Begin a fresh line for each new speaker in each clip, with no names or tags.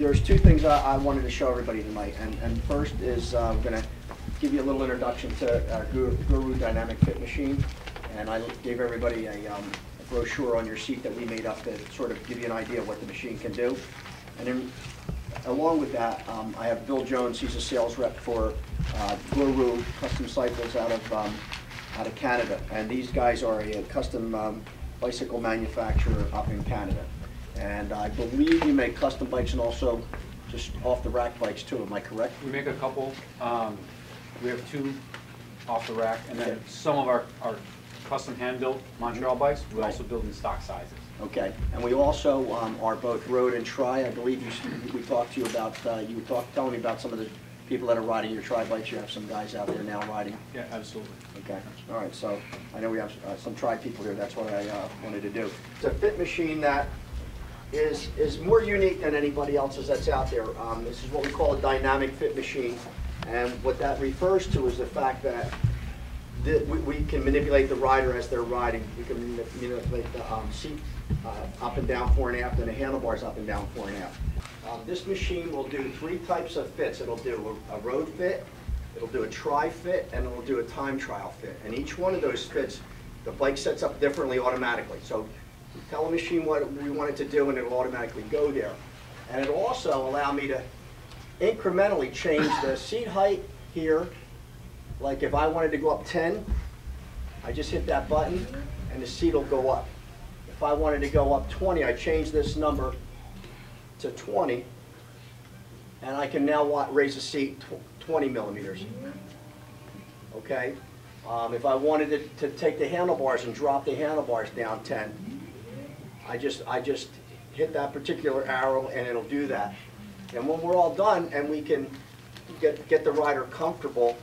there's two things I wanted to show everybody tonight, and first is I'm going to give you a little introduction to our Guru Dynamic Fit Machine, and I gave everybody a brochure on your seat that we made up to sort of give you an idea of what the machine can do. And then along with that, I have Bill Jones. He's a sales rep for Guru Custom Cycles out of Canada, and these guys are a custom bicycle manufacturer up in Canada. And I believe you make custom bikes and also just off-the-rack bikes too, am I correct?
We make a couple. We have two off-the-rack, and then some of our custom hand-built Montreal bikes, we also build in stock sizes.
Okay, and we also are both road and tri. I believe we talked to you about, you were telling me about some of the people that are riding your tri bikes. You have some guys out there now riding.
Yeah, absolutely.
Okay, all right, so I know we have some tri people here. That's what I wanted to do. It's a fit machine that is more unique than anybody else's that's out there. This is what we call a dynamic fit machine, and what that refers to is the fact that we can manipulate the rider as they're riding. We can manipulate the seat up and down 4 1/2, and the handlebars up and down 4 1/2. This machine will do 3 types of fits. It'll do a road fit, it'll do a tri fit, and it'll do a time trial fit. And each one of those fits, the bike sets up differently automatically. So you tell the machine what we want it to do, and it'll automatically go there. And it'll also allow me to incrementally change the seat height here. Like if I wanted to go up 10, I just hit that button and the seat will go up. If I wanted to go up 20, I change this number to 20, and I can now raise the seat 20 millimeters. Okay? If I wanted to take the handlebars and drop the handlebars down 10, I just hit that particular arrow and it'll do that. And when we're all done and we can get the rider comfortable,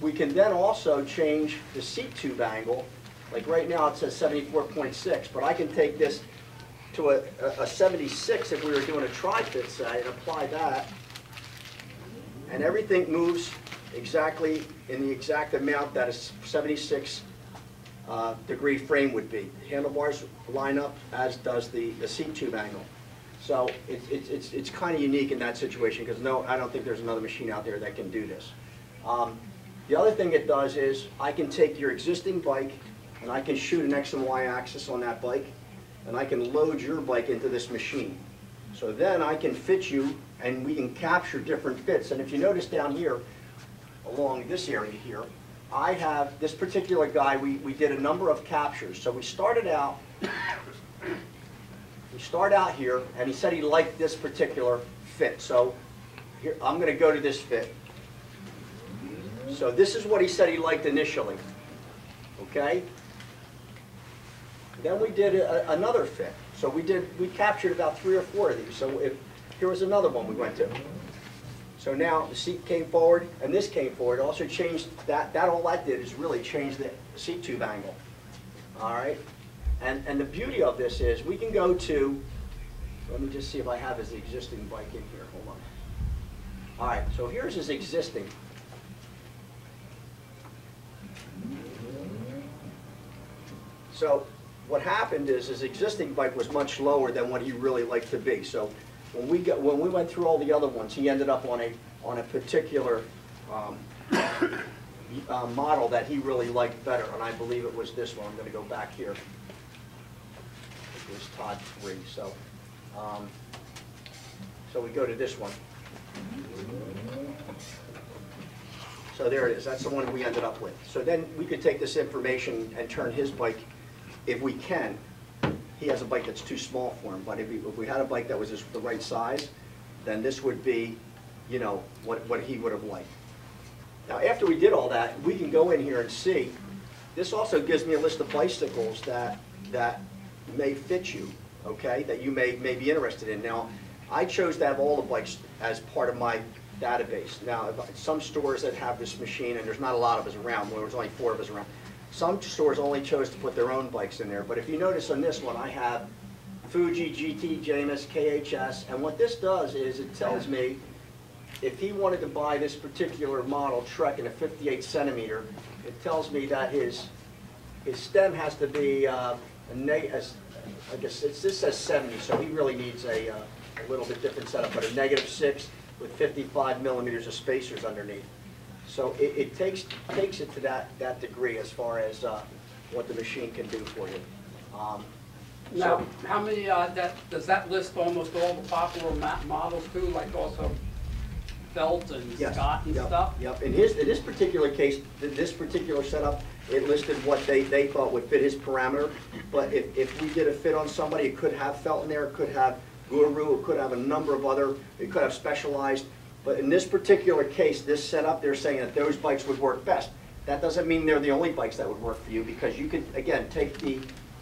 we can then also change the seat tube angle. Like right now it says 74.6, but I can take this to a 76 if we were doing a tri-fit say and apply that. And everything moves exactly in the exact amount that a 76 degree frame would be. The handlebars line up as does the seat tube angle. So it's kind of unique in that situation because I don't think there's another machine out there that can do this. The other thing it does is I can take your existing bike and I can shoot an X and Y axis on that bike, and I can load your bike into this machine. So then I can fit you and we can capture different fits. And if you notice down here, along this area here, I have this particular guy, we did a number of captures. So we start out here, and he said he liked this particular fit. So here, I'm going to go to this fit. So this is what he said he liked initially. Okay? Then we did another fit. So we captured about 3 or 4 of these. So here was another one we went to. So now the seat came forward and this came forward. It also changed all that did is really change the seat tube angle. All right? And the beauty of this is we can go to, let me just see if I have his existing bike in here. Hold on. All right, so here's his existing. So what happened is his existing bike was much lower than what he really liked to be. So when we went through all the other ones, he ended up on a particular model that he really liked better, and I believe it was this one. I'm going to go back here. It was Todd 3. So so we go to this one. So there it is. That's the one we ended up with. So then we could take this information and turn his bike, if we can. He has a bike that's too small for him, but if we had a bike that was just the right size, then this would be, you know, what he would have liked. Now after we did all that, we can go in here and see. This also gives me a list of bicycles that may fit you, okay, that you may be interested in. Now I chose to have all the bikes as part of my database. Now some stores that have this machine, and there's not a lot of us around, well, there's only 4 of us around. Some stores only chose to put their own bikes in there, but if you notice on this one, I have Fuji, GT, Jamis, KHS, and what this does is it tells me if he wanted to buy this particular model Trek in a 58 centimeter, it tells me that his stem has to be, I guess this says 70, so he really needs a a little bit different setup, but a -6 with 55 millimeters of spacers underneath. So it takes it to that degree as far as what the machine can do for you.
Now, how many, does that list almost all the popular models too, like also Felt and
Yes.
Scott and
Yep.
stuff?
Yep. In this particular case, this particular setup, it listed what they thought would fit his parameter. But if we did a fit on somebody, it could have Felt in there, it could have Guru, it could have a number of other, it could have Specialized. But in this particular case, this setup, they're saying that those bikes would work best. That doesn't mean they're the only bikes that would work for you, because you could, again,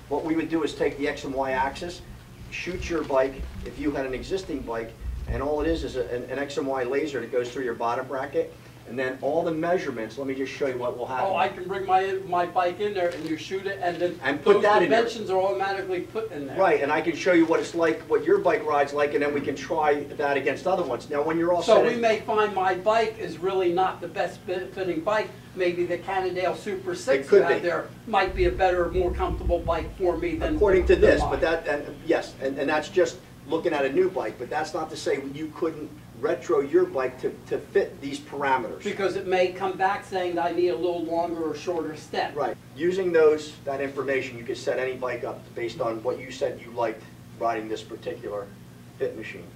what we would do is take the X and Y axis, shoot your bike, if you had an existing bike, and all it is an X and Y laser that goes through your bottom bracket, and then all the measurements, let me just show you what will happen.
Oh, I can bring my bike in there and you shoot it, and then
And put
those
that in there.
dimensions are automatically put in there.
Right, and I can show you what it's like, what your bike ride's like, and then we can try that against other ones. Now, when you're all
So
set
we
in-
may find my bike is really not the best fitting bike. Maybe the Cannondale Super 6
could
you have
be.
there might be a better, more comfortable bike for me than
according to this,
mine.
but that, and yes, and that's just looking at a new bike, but that's not to say you couldn't retro your bike to fit these parameters.
Because it may come back saying that I need a little longer or shorter step.
Right. Using that information, you could set any bike up based on what you said you liked riding this particular fit machine.